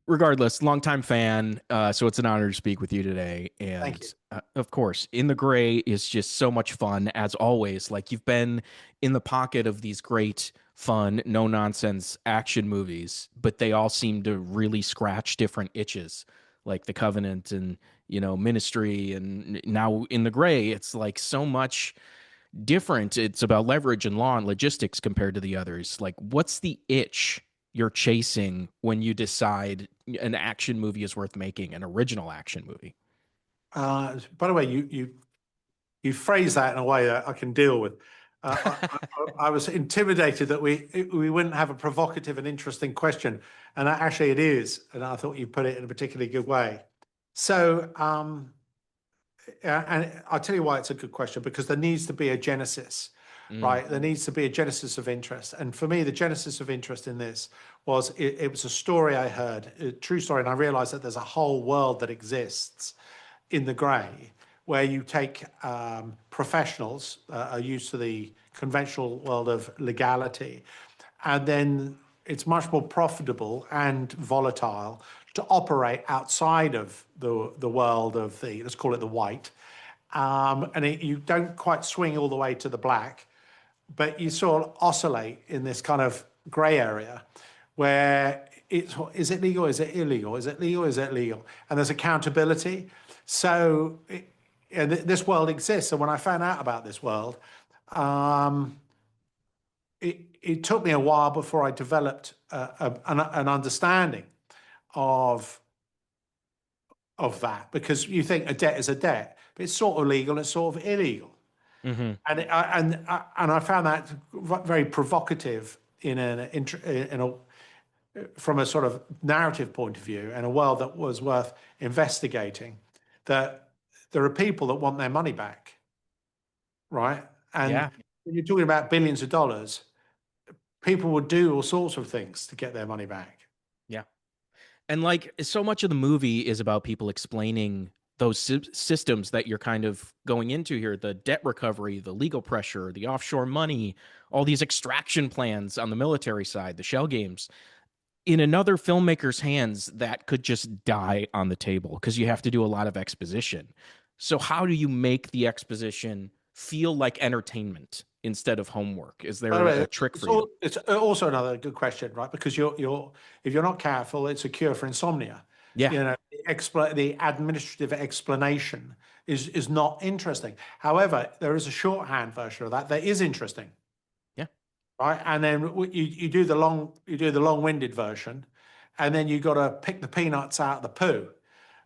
Regardless, longtime fan. So it's an honor to speak with you today. Thank you. And of course, In the Gray is just so much fun as always. Like you've been in the pocket of these great, fun, no nonsense action movies, but they all seem to really scratch different itches, like The Covenant and Ministry, and now In the Gray. It's like so much different. It's about leverage and law and logistics compared to the others. Like, what's the itch you're chasing when you decide an action movie is worth making, an original action movie? By the way, you phrase that in a way that I can deal with. I was intimidated that we wouldn't have a provocative and interesting question, and actually it is. And I thought you put it in a particularly good way. So, and I'll tell you why it's a good question, because there needs to be a genesis, Mm, right? There needs to be a genesis of interest. And for me, the genesis of interest in this was it was a story I heard, a true story, and I realized that there's a whole world that exists in the grey where you take professionals are used to the conventional world of legality, and then it's much more profitable and volatile to operate outside of the world of the, let's call it the white. You don't quite swing all the way to the black, but you sort of oscillate in this kind of gray area where it's, is it legal? Is it illegal? Is it legal? Is it legal? And there's accountability. So this world exists. And when I found out about this world, um, it took me a while before I developed an understanding of that, because you think a debt is a debt, but it's sort of legal, it's sort of illegal. hmm And I found that very provocative in a from a sort of narrative point of view, and a world that was worth investigating. That there are people that want their money back, right? And Yeah, when you're talking about billions of dollars, people would do all sorts of things to get their money back. yeah. And like so much of the movie is about people explaining those systems that you're kind of going into here, the debt recovery, the legal pressure, the offshore money, all these extraction plans on the military side, the shell games. In another filmmaker's hands, that could just die on the table because you have to do a lot of exposition. So, how do you make the exposition feel like entertainment instead of homework? Is By the there way, a trick for you? it's also another good question, right? Because you're if you're not careful, it's a cure for insomnia. Yeah, You know, the administrative explanation is not interesting. However, there is a shorthand version of that that is interesting, yeah. right? And then you do the long-winded version, and then you got to pick the peanuts out of the poo,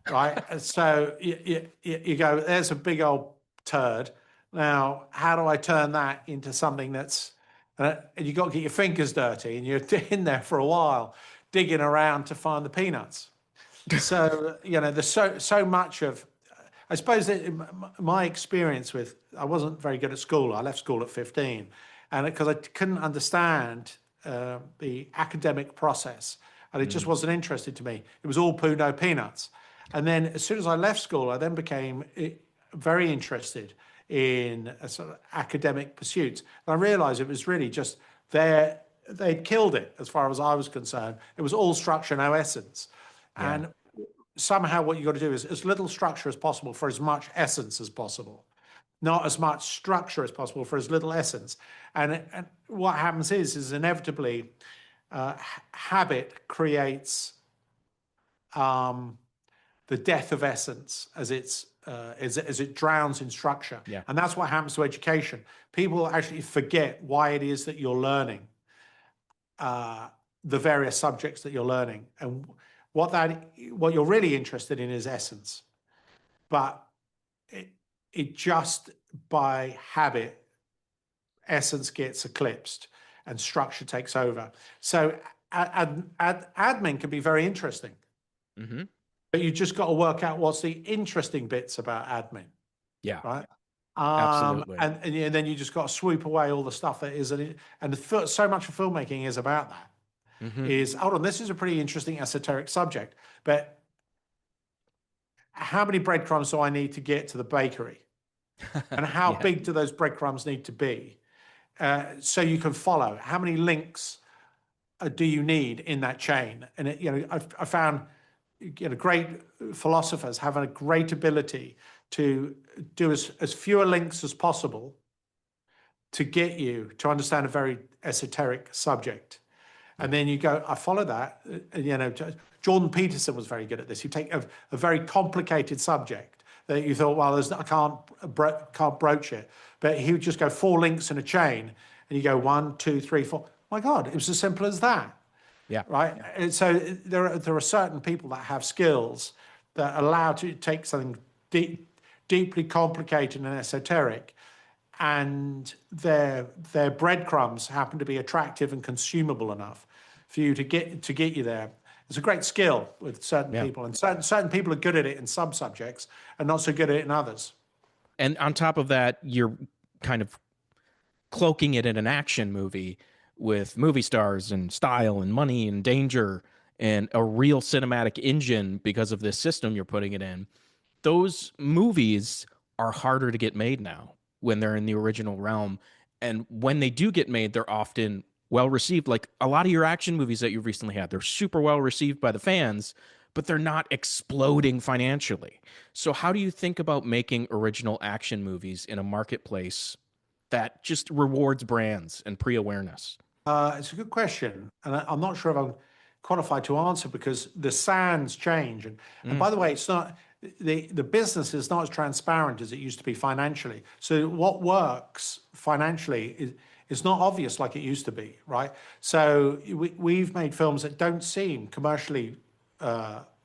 right? And so you go, there's a big old turd. Now, how do I turn that into something that's, and you got to get your fingers dirty, and you're in there for a while digging around to find the peanuts. So, there's so much of, I suppose that my experience with, I wasn't very good at school. I left school at 15, and because I couldn't understand the academic process, and it just Mm, wasn't interested to me. It was all poo, no peanuts. And then as soon as I left school, I then became very interested in a sort of academic pursuits. And I realized it was really just they'd killed it as far as I was concerned. It was all structure, no essence. yeah. And somehow what you've got to do is as little structure as possible for as much essence as possible, not as much structure as possible for as little essence. And what happens is inevitably habit creates the death of essence as it drowns in structure. Yeah. And that's what happens to education. People actually forget why it is that you're learning the various subjects that you're learning, and what you're really interested in is essence. But it just by habit, essence gets eclipsed and structure takes over. So admin can be very interesting, hmm but you just got to work out what's the interesting bits about admin, Yeah, right? absolutely. And then you just got to swoop away all the stuff that is, so much of filmmaking is about that. hmm Is, hold on, this is a pretty interesting esoteric subject, but how many breadcrumbs do I need to get to the bakery? And how Yeah. big do those breadcrumbs need to be? So you can follow how many links do you need in that chain? And I found great philosophers have a great ability to do as fewer links as possible to get you to understand a very esoteric subject. Yeah. And then you go, I follow that. Jordan Peterson was very good at this. You take a very complicated subject that you thought, well, I can't broach it. But he would just go 4 links in a chain, and you go 1, 2, 3, 4. My God, it was as simple as that. Yeah. Right. And so there are certain people that have skills that allow to take something deeply complicated and esoteric, and their breadcrumbs happen to be attractive and consumable enough for you to get you there. It's a great skill with certain people, and certain people are good at it in some subjects and not so good at it in others. And on top of that, you're kind of cloaking it in an action movie with movie stars and style and money and danger and a real cinematic engine because of this system you're putting it in. Those movies are harder to get made now when they're in the original realm. And when they do get made, they're often well received. Like a lot of your action movies that you've recently had, they're super well received by the fans, but they're not exploding financially. So, how do you think about making original action movies in a marketplace that just rewards brands and pre awareness? It's a good question, and I'm not sure if I'm qualified to answer because the sands change. And by the way, it's not the business is not as transparent as it used to be financially. So what works financially is not obvious like it used to be, right? So we've made films that don't seem commercially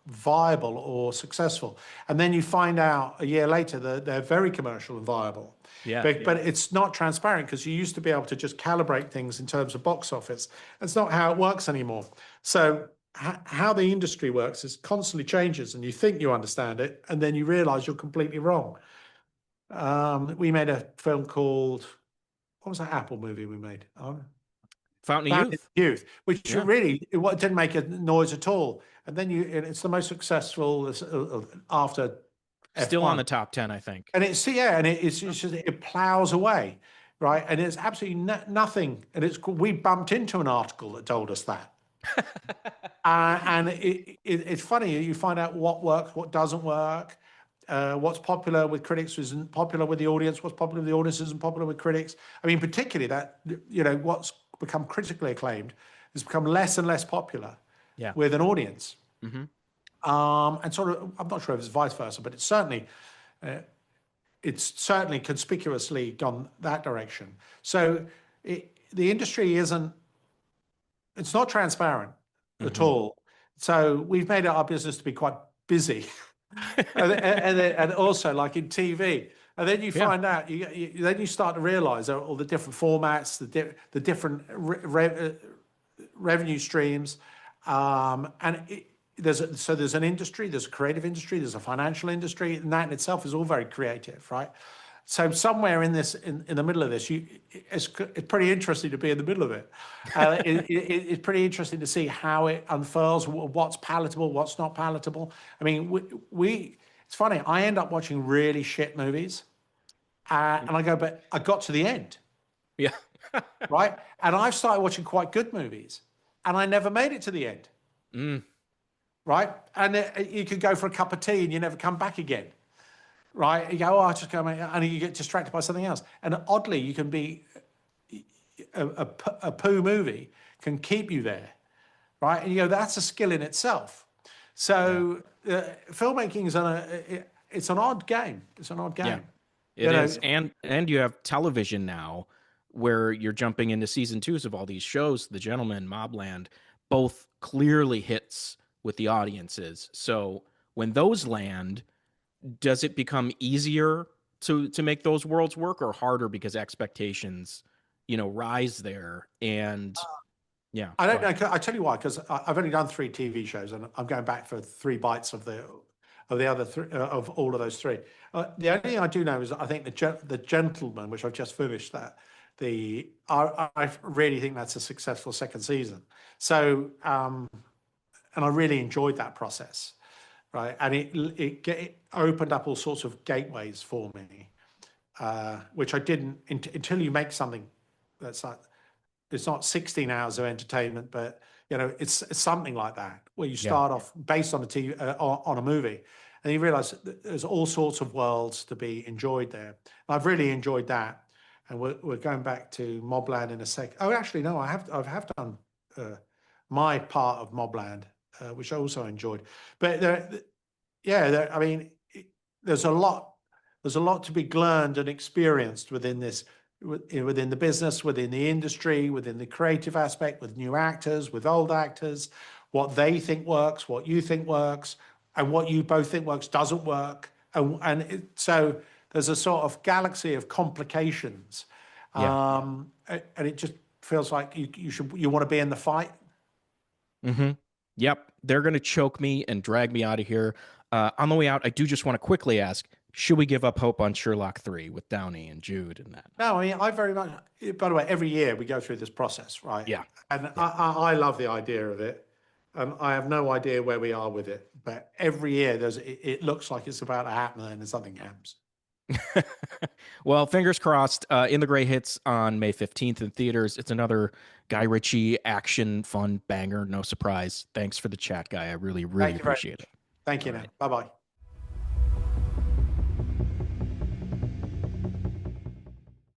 viable or successful, and then you find out a year later that they're very commercial and viable. Yeah. But it's not transparent because you used to be able to just calibrate things in terms of box office. It's not how it works anymore. So how the industry works is constantly changes, and you think you understand it, and then you realize you're completely wrong. We made a film called, what was that Apple movie we made? Fountain of Found Youth. Youth, which Yeah. really it didn't make a noise at all. And then it's the most successful after Still on F1. the top 10, I think. And it's just it plows away, right? And it's absolutely nothing. And we bumped into an article that told us that. And it's funny. You find out what works, what doesn't work, what's popular with critics isn't popular with the audience. What's popular with the audience isn't popular with critics. I mean, particularly that what's become critically acclaimed has become less and less popular Yeah. with an audience. Mm-hmm. And sort of, I'm not sure if it's vice versa, but it's certainly conspicuously gone that direction. So the industry it's not transparent at all. So we've made it our business to be quite busy. and also like in TV. And then you find out, then you start to realize all the different formats, the different revenue streams. There's an industry, there's a creative industry, there's a financial industry, and that in itself is all very creative, right? So somewhere in the middle of this, it's pretty interesting to be in the middle of it. It's pretty interesting to see how it unfurls, what's palatable, what's not palatable. I mean, it's funny. I end up watching really shit movies, and I go, but I got to the end. Yeah. Right? And I've started watching quite good movies, and I never made it to the end. Right? And you could go for a cup of tea and you never come back again. Right? You go, oh, I'll just go, and you get distracted by something else. And oddly, you can be a poo movie can keep you there. Right? And you go, that's a skill in itself. So filmmaking is it's an odd game. It's an odd game. Yeah, it is. And you have television now where you're jumping into season 2s of all these shows, The Gentleman, Mobland, both clearly hits with the audiences. So when those land, does it become easier to make those worlds work or harder because expectations, rise there? And I don't know. I tell you why, because I've only done 3 TV shows, and I'm going back for 3 bites of the other 3 of all of those 3. The only thing I do know is that I think the Gentleman, which I've just finished, I really think that's a successful second season. So, and I really enjoyed that process, right? And it opened up all sorts of gateways for me, which I didn't until you make something that's like, it's not 16 hours of entertainment, but It's something like that where you Yeah. start off based on a TV, on a movie, and you realize that there's all sorts of worlds to be enjoyed there. And I've really enjoyed that. And we're going back to Mobland in a sec. Oh, actually, no, I have done uh, my part of Mobland, which I also enjoyed. But yeah, I mean, there's a lot. There's a lot to be learned and experienced within this, within the business, within the industry, within the creative aspect, with new actors, with old actors, what they think works, what you think works, and what you both think works doesn't work. So there's a sort of galaxy of complications, Yeah. and it just feels like you want to be in the fight. Hmm. Yep. They're going to choke me and drag me out of here. On the way out, I do just want to quickly ask, should we give up hope on Sherlock 3 with Downey and Jude and that? No, I mean, I very much, by the way, every year we go through this process, right? Yeah. And Yeah. I love the idea of it. I have no idea where we are with it, but every year it looks like it's about to happen and then something happens. Well, fingers crossed. In the Gray hits on May 15th in theaters. It's another Guy Ritchie action fun banger. No surprise. Thanks for the chat, Guy. I really, really Thank you very appreciate it. much. Thank All you now. right. Bye bye.